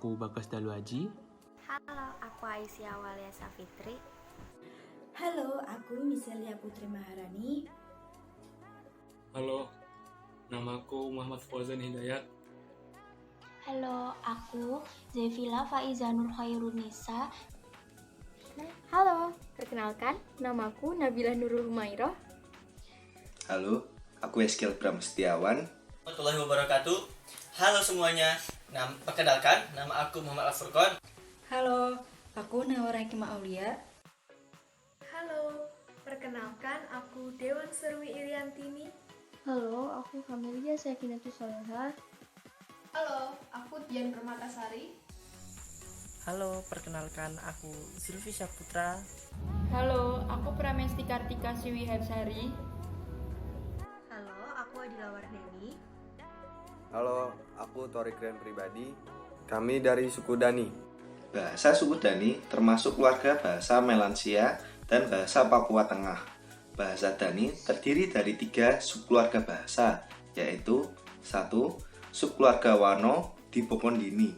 aku Bagas Daluaji. Halo, aku Aisyah Walia Safitri. Halo, aku Miselia Putri Maharani. Halo, namaku Muhammad Fauzan Hidayat. Halo, aku Zevila Faizanur Khairunisa. Halo, perkenalkan, namaku Nabila Nurul Humairah. Halo, aku Eskil Bram Setiawan. Warahmatullahi wabarakatuh. Halo semuanya, perkenalkan, nama aku Muhammad Al-Furqan. Halo, aku Nawara Hikmah Aulia. Halo, perkenalkan aku Dewan Serwi Iriantini. Halo, aku Kamelia Sakinatus Soleha. Halo, aku Dian Permatasari. Halo, perkenalkan aku Zulfi Syaputra. Halo, aku Pramesti Kartika Siwiharsari. Halo, aku Adila Wardani. Halo, aku Torik Ren Pribadi. Kami dari suku Dani. Bahasa suku Dani termasuk keluarga bahasa Melansia dan bahasa Papua Tengah. Bahasa Dani terdiri dari 3 subkeluarga bahasa, yaitu 1. Subkeluarga Wano di Popondini.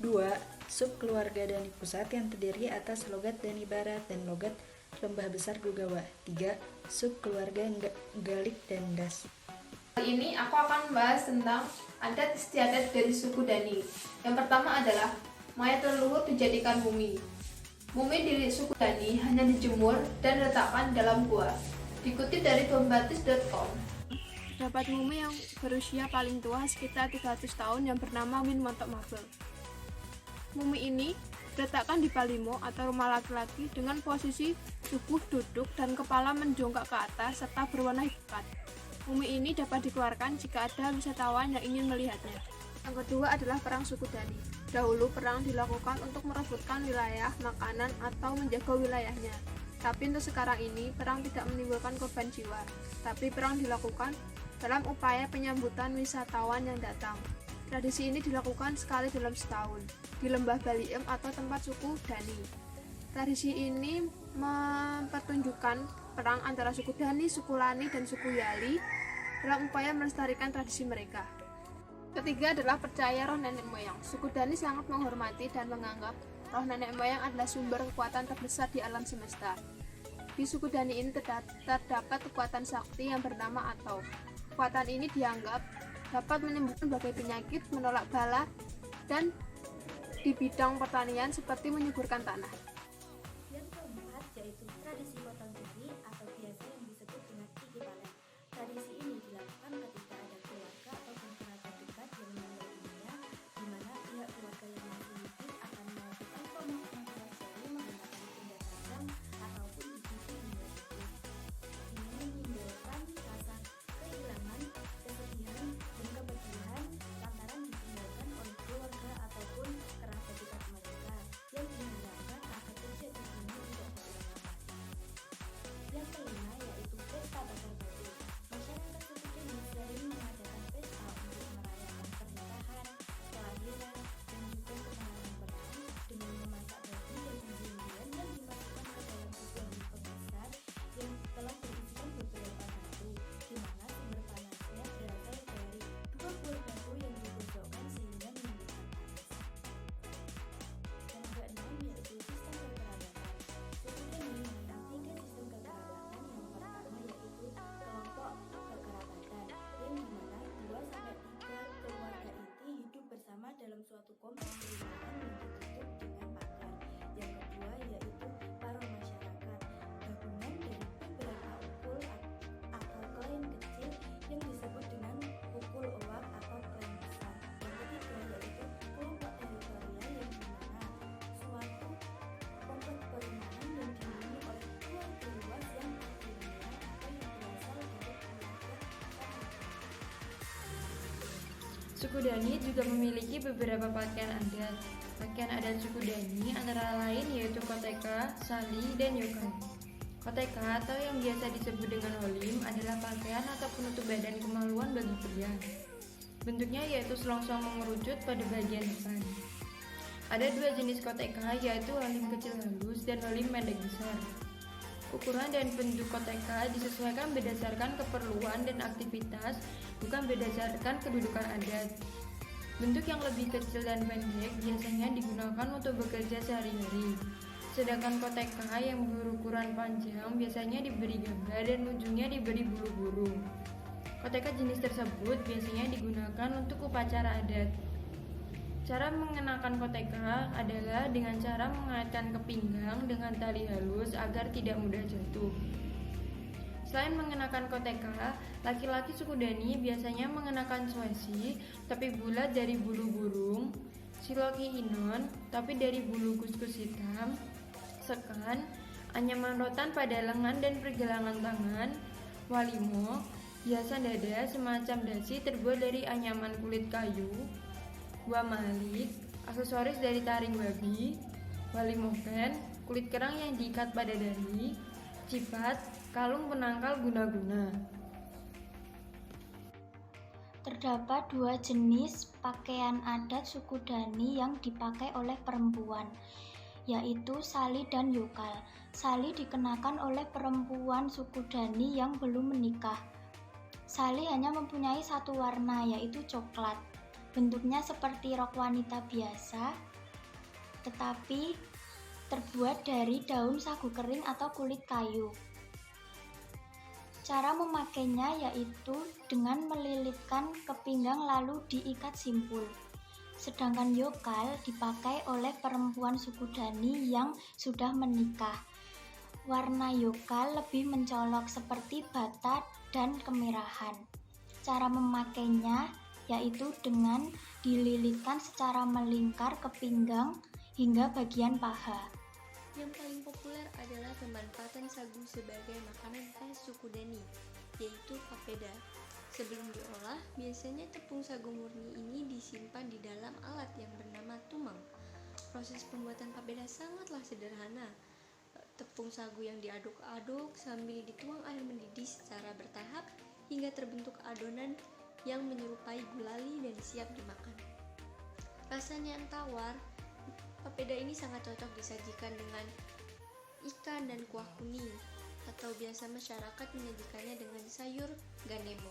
2. Subkeluarga Dani Pusat yang terdiri atas logat Dani Barat dan logat Lembah Besar Dugawa. 3. Subkeluarga Galik dan Das. Kali ini aku akan membahas tentang adat istiadat dari suku Dani. Yang pertama adalah mayat leluhur dijadikan mumi. Mumi di suku Dani hanya dijemur dan diletakkan dalam gua. Dikutip dari bombatis.com. Terdapat mumi yang berusia paling tua sekitar 300 tahun yang bernama Win Montok Mabel. Mumi ini diletakkan di palimo atau rumah laki-laki dengan posisi tubuh duduk dan kepala menjongkak ke atas serta berwarna hitam. Mumi ini dapat dikeluarkan jika ada wisatawan yang ingin melihatnya. Yang kedua adalah perang suku Dani. Dahulu perang dilakukan untuk merebutkan wilayah, makanan, atau menjaga wilayahnya. Tapi untuk sekarang ini, perang tidak menimbulkan korban jiwa. Tapi perang dilakukan dalam upaya penyambutan wisatawan yang datang. Tradisi ini dilakukan sekali dalam setahun, di Lembah Baliem atau tempat suku Dani. Tradisi ini mempertunjukkan perang antara suku Dani, suku Lani, dan suku Yali dalam upaya melestarikan tradisi mereka. Ketiga adalah percaya roh nenek moyang. Suku Dani sangat menghormati dan menganggap roh nenek moyang adalah sumber kekuatan terbesar di alam semesta. Di suku Dani ini terdapat kekuatan sakti yang bernama Atau. Kekuatan ini dianggap dapat menyembuhkan berbagai penyakit, menolak bala, dan di bidang pertanian seperti menyuburkan tanah. Yang keempat yaitu tradisi potong jari atau biasa yang disebut dengan gigi panen. Tradisi ini dilakukan ketika ada keluarga atau kerabat dekat yang meninggal dunia, di mana pihak keluarga yang masih hidup akan melakukan pemotongan jari menggunakan benda tajam ataupun gigi hingga tutup. Ini menimbulkan rasa kehilangan, kesedihan, dan kepedihan lantaran ditinggalkan oleh keluarga ataupun kerabat dekat mereka yang diharapkan agar terjadi ini tidak berulang. Yang kelima yaitu pesta bakar batu. Masyarakat suku Dani sering mengadakan pesta untuk merayakan pernikahan, kelahiran, dan juga kemenangan perang dengan memasak batu dan umbi-umbian yang dimasukkan ke dalam sebuah lupa besar yang telah berisikan beberapa batu, di mana sumber panasnya berasal dari 2 buah batu yang digosokkan sehingga menimbulkan panas. Yang keenam yaitu sistem kekerabatan. Suku Dani memiliki 3 sistem kekerabatan. Yang pertama yaitu kelompok kekerabatan, yang dimana 2-3 keluarga inti hidup bersama dalam suatu kompleks perumahan yang ditutup dengan pagar. Yang kedua yaitu paro masyarakat, gabungan dari beberapa ukul atau klan kecil yang disebut dengan ukul owak atau klan besar. Yang ketiga yaitu kelompok teritorial, yang dimana suatu kompleks perumahan yang dihuni oleh keluarga luas yang patrilinear atau yang berasal dari keluarga besar. Suku Dani juga memiliki beberapa pakaian adat. Pakaian adat suku Dani antara lain yaitu koteka, sali, dan yokai. Koteka atau yang biasa disebut dengan holim adalah pakaian atau penutup badan kemaluan bagi pria. Bentuknya yaitu selongsong mengerucut pada bagian depan. Ada 2 jenis koteka yaitu holim kecil halus dan holim pendek besar. Ukuran dan bentuk koteka disesuaikan berdasarkan keperluan dan aktivitas, bukan berdasarkan kedudukan adat. Bentuk yang lebih kecil dan pendek biasanya digunakan untuk bekerja sehari-hari. Sedangkan koteka yang berukuran panjang biasanya diberi gambar dan ujungnya diberi bulu-bulu. Koteka jenis tersebut biasanya digunakan untuk upacara adat. Cara mengenakan koteka adalah dengan cara mengaitkan ke pinggang dengan tali halus agar tidak mudah jatuh. Selain mengenakan koteka, laki-laki suku Dani biasanya mengenakan swesi tapi bulat dari bulu burung, siloki inon tapi dari bulu kuskus hitam, sekan, anyaman rotan pada lengan dan pergelangan tangan, walimo, hiasan dada semacam dasi terbuat dari anyaman kulit kayu, wamalik, aksesoris dari taring babi, walimoken, kulit kerang yang diikat pada dahi, cipat, kalung penangkal guna-guna. Terdapat dua jenis pakaian adat suku Dani yang dipakai oleh perempuan, yaitu sali dan yokal. Sali dikenakan oleh perempuan suku Dani yang belum menikah. Sali hanya mempunyai satu warna, yaitu coklat. Bentuknya seperti rok wanita biasa, tetapi terbuat dari daun sagu kering atau kulit kayu. Cara memakainya yaitu dengan melilitkan ke pinggang lalu diikat simpul. Sedangkan yokal dipakai oleh perempuan suku Dani yang sudah menikah. Warna yokal lebih mencolok seperti bata dan kemerahan. Cara memakainya yaitu dengan dililitkan secara melingkar ke pinggang hingga bagian paha. Yang paling populer adalah pemanfaatan sagu sebagai makanan khas suku Dani, yaitu papeda. Sebelum diolah, biasanya tepung sagu murni ini disimpan di dalam alat yang bernama tumang. Proses pembuatan papeda sangatlah sederhana. Tepung sagu yang diaduk-aduk sambil dituang air mendidih secara bertahap hingga terbentuk adonan yang menyerupai gulali dan siap dimakan. Rasanya yang tawar, papeda ini sangat cocok disajikan dengan ikan dan kuah kuning, atau biasa masyarakat menyajikannya dengan sayur ganemo.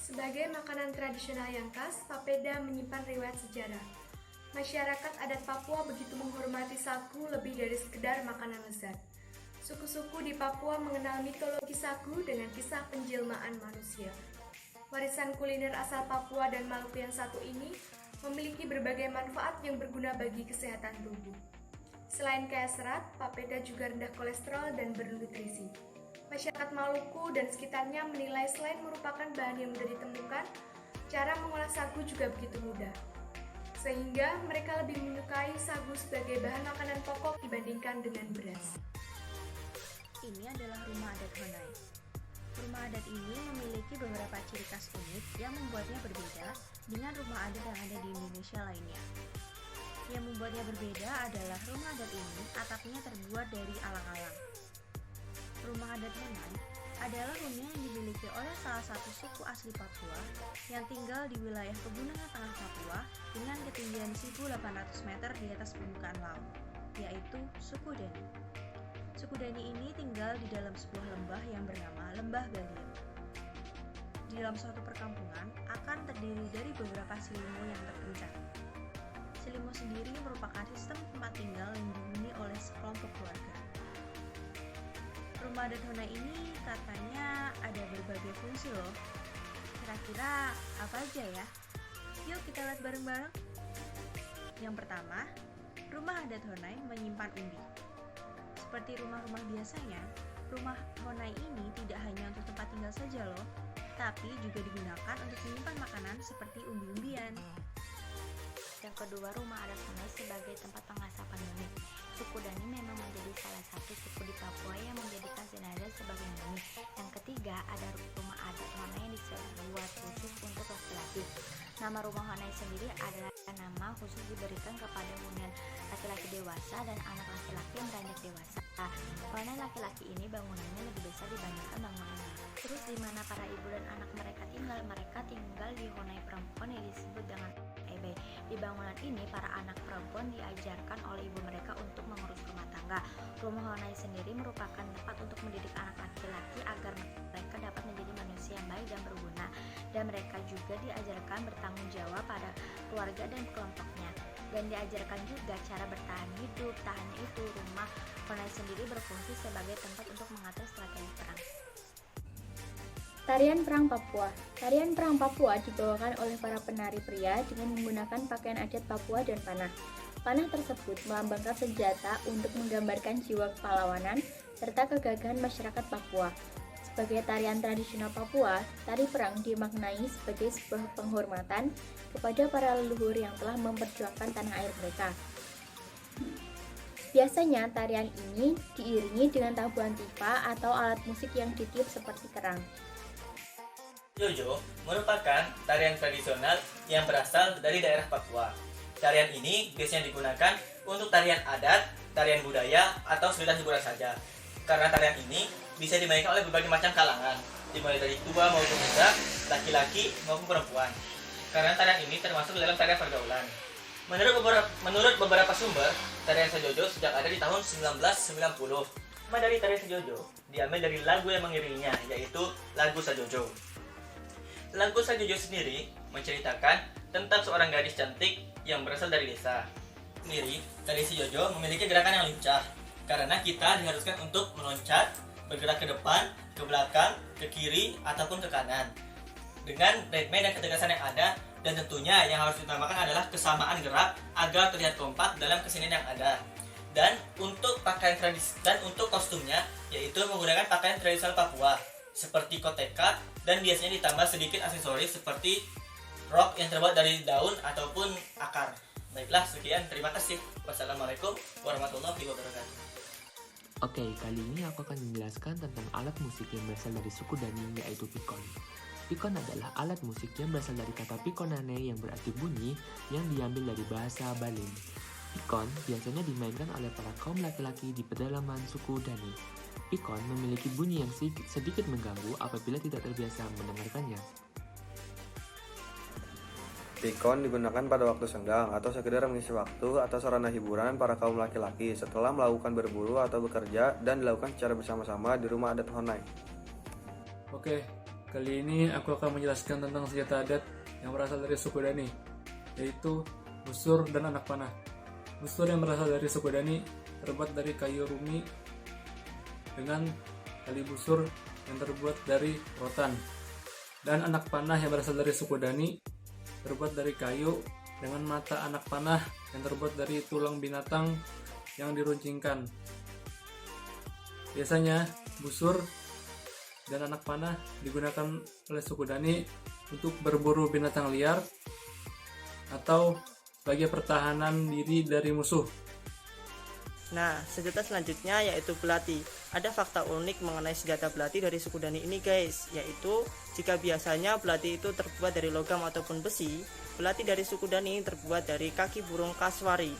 Sebagai makanan tradisional yang khas, papeda menyimpan riwayat sejarah. Masyarakat adat Papua begitu menghormati sagu lebih dari sekedar makanan lezat. Suku-suku di Papua mengenal mitologi sagu dengan kisah penjelmaan manusia. Warisan kuliner asal Papua dan Maluku yang satu ini memiliki berbagai manfaat yang berguna bagi kesehatan tubuh. Selain kaya serat, papeda juga rendah kolesterol dan bernutrisi. Masyarakat Maluku dan sekitarnya menilai selain merupakan bahan yang mudah ditemukan, cara mengolah sagu juga begitu mudah. Sehingga mereka lebih menyukai sagu sebagai bahan makanan pokok dibandingkan dengan beras. Ini adalah rumah adat Honai. Rumah adat ini memiliki beberapa ciri khas unik yang membuatnya berbeda dengan rumah adat yang ada di Indonesia lainnya. Yang membuatnya berbeda adalah rumah adat ini atapnya terbuat dari alang-alang. Rumah adat Honai adalah hunian yang dimiliki oleh salah satu suku asli Papua yang tinggal di wilayah pegunungan tengah Papua dengan ketinggian 1.800 meter di atas permukaan laut, yaitu suku Dani. Suku Dani ini tinggal di dalam sebuah lembah yang bernama Lembah Baliem. Di dalam suatu perkampungan akan terdiri dari beberapa silimo yang terpencar. Silimo sendiri merupakan sistem tempat tinggal yang dihuni oleh sekelompok keluarga. Rumah adat Honai ini katanya ada berbagai fungsi loh. Kira-kira apa aja ya? Yuk kita lihat bareng-bareng. Yang pertama, rumah adat Honai menyimpan umbi. Seperti rumah-rumah biasanya, rumah Honai ini tidak hanya untuk tempat tinggal saja loh, tapi juga digunakan untuk menyimpan makanan seperti umbi-umbian. Yang kedua, rumah adat Honai sebagai tempat pengasapan mumi. Suku Dani memang menjadi salah satu suku di Papua yang menjadikan jenazah sebagai mumi. Yang ketiga, ada rumah adat Honai yang dibuat khusus untuk laki-laki. Nama rumah Honai sendiri adalah nama khusus diberikan kepada hunian laki-laki dewasa dan anak laki-laki yang beranjak dewasa. Honai laki-laki ini bangunannya lebih besar dibandingkan bangunannya. Terus di mana para ibu dan anak mereka tinggal di Honai perempuan yang disebut dengan Ebe. Di bangunan saat ini para anak perempuan diajarkan oleh ibu mereka untuk mengurus rumah tangga. Rumah Honai sendiri merupakan tempat untuk mendidik anak laki-laki agar mereka dapat menjadi manusia yang baik dan berguna, dan mereka juga diajarkan bertanggung jawab pada keluarga dan kelompoknya, dan diajarkan juga cara bertahan hidup. Tak hanya itu, rumah Honai sendiri berfungsi sebagai tempat untuk mengatur strategi perang. Tarian Perang Papua. Tarian Perang Papua dibawakan oleh para penari pria dengan menggunakan pakaian adat Papua dan panah. Panah tersebut melambangkan senjata untuk menggambarkan jiwa kepahlawanan serta kegagahan masyarakat Papua. Sebagai tarian tradisional Papua, tari perang dimaknai sebagai sebuah penghormatan kepada para leluhur yang telah memperjuangkan tanah air mereka. Biasanya tarian ini diiringi dengan tabuhan tipa atau alat musik yang ditiup seperti kerang. Jojo merupakan tarian tradisional yang berasal dari daerah Papua. Tarian ini biasanya digunakan untuk tarian adat, tarian budaya, atau sekedar hiburan saja. Karena tarian ini bisa dimainkan oleh berbagai macam kalangan, dimulai dari tua maupun muda, laki-laki maupun perempuan. Karena tarian ini termasuk dalam tarian pergaulan. Menurut beberapa sumber, tarian Sejojo sejak ada di tahun 1990. Nama dari tarian Sejojo diambil dari lagu yang mengiringinya, yaitu lagu Sajojo. Lagu Sajojo sendiri menceritakan tentang seorang gadis cantik yang berasal dari desa. Sendiri, tari Sejojo memiliki gerakan yang lincah, karena kita diharuskan untuk meloncat, bergerak ke depan, ke belakang, ke kiri, ataupun ke kanan. Dengan ritme dan ketegasan yang ada, dan tentunya yang harus ditambahkan adalah kesamaan gerak agar terlihat kompak dalam kesenian yang ada. Dan untuk pakaian tradisi dan untuk kostumnya, yaitu menggunakan pakaian tradisional Papua seperti koteka, dan biasanya ditambah sedikit aksesoris seperti rok yang terbuat dari daun ataupun akar. Baiklah, sekian, terima kasih. Wassalamualaikum warahmatullahi wabarakatuh. Oke, kali ini aku akan menjelaskan tentang alat musik yang berasal dari suku Dani, yaitu pikon. Pikon adalah alat musik yang berasal dari kata pikonane yang berarti bunyi, yang diambil dari bahasa Balim. Pikon biasanya dimainkan oleh para kaum laki-laki di pedalaman suku Dani. Pikon memiliki bunyi yang sedikit mengganggu apabila tidak terbiasa mendengarkannya. Pikon digunakan pada waktu senggang atau sekedar mengisi waktu atau sarana hiburan para kaum laki-laki setelah melakukan berburu atau bekerja dan dilakukan secara bersama-sama di rumah adat Honai. Oke, kali ini aku akan menjelaskan tentang senjata adat yang berasal dari suku Dani, yaitu busur dan anak panah. Busur yang berasal dari suku Dani terbuat dari kayu rumi dengan tali busur yang terbuat dari rotan. Dan anak panah yang berasal dari suku Dani terbuat dari kayu dengan mata anak panah yang terbuat dari tulang binatang yang diruncingkan. Biasanya busur dan anak panah digunakan oleh suku Dani untuk berburu binatang liar atau sebagai pertahanan diri dari musuh. Nah, senjata selanjutnya yaitu belati. Ada fakta unik mengenai senjata belati dari suku Dani ini guys, yaitu jika biasanya belati itu terbuat dari logam ataupun besi, belati dari suku Dani terbuat dari kaki burung kaswari.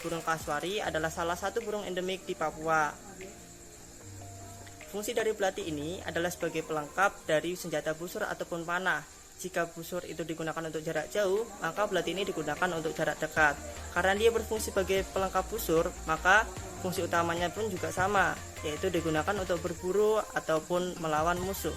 Burung kaswari adalah salah satu burung endemik di Papua. Fungsi dari belati ini adalah sebagai pelengkap dari senjata busur ataupun panah. Jika busur itu digunakan untuk jarak jauh, maka belati ini digunakan untuk jarak dekat. Karena dia berfungsi sebagai pelengkap busur, maka fungsi utamanya pun juga sama, yaitu digunakan untuk berburu ataupun melawan musuh.